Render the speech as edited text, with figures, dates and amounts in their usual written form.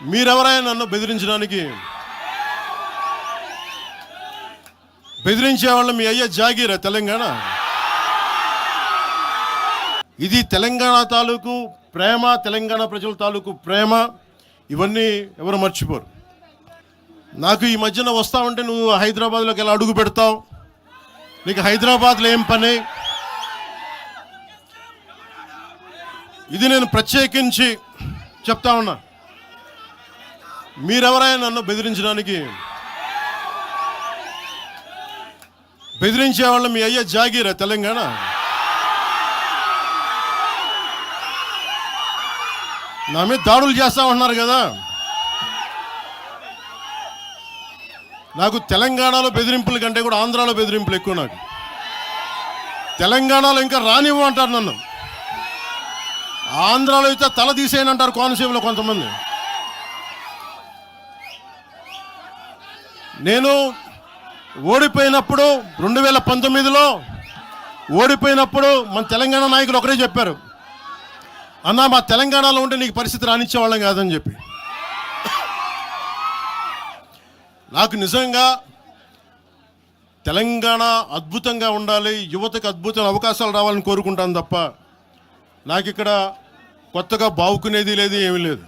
మీరెవరైనా నన్ను బెదిరించే వాళ్ళు మీ అయ్యే జాగీరా తెలంగాణ. ఇది తెలంగాణ తాలూకు ప్రేమ, తెలంగాణ ప్రజల తాలూకు ప్రేమ. ఇవన్నీ ఎవరు మర్చిపోరు. నాకు ఈ మధ్యన వస్తా ఉంటే నువ్వు హైదరాబాద్లోకి ఎలా అడుగు పెడతావు, నీకు హైదరాబాద్లో ఏం పని, ఇది నేను ప్రత్యేకించి చెప్తా ఉన్నా. మీరెవరైనా నన్ను బెదిరించే వాళ్ళు మీ అయ్యే జాగీరా తెలంగాణ. నా మీద దాడులు చేస్తా ఉన్నారు కదా. నాకు తెలంగాణలో బెదిరింపుల కంటే కూడా ఆంధ్రాలో బెదిరింపులు ఎక్కువ. నాకు తెలంగాణలో ఇంకా రానివ్వు అంటారు నన్ను, ఆంధ్రాలో అయితే తల తీసేయనంటారు కోనసీమలో కొంతమంది. నేను ఓడిపోయినప్పుడు 2019లో ఓడిపోయినప్పుడు మన తెలంగాణ నాయకులు ఒకరే చెప్పారు, అన్నా మా తెలంగాణలో ఉంటే నీకు పరిస్థితి రానిచ్చేవాళ్ళం కాదని చెప్పి. నాకు నిజంగా తెలంగాణ అద్భుతంగా ఉండాలి, యువతకు అద్భుతమైన అవకాశాలు రావాలని కోరుకుంటాను తప్ప నాకు ఇక్కడ కొత్తగా బావుకునేది లేదు, ఏమీ లేదు.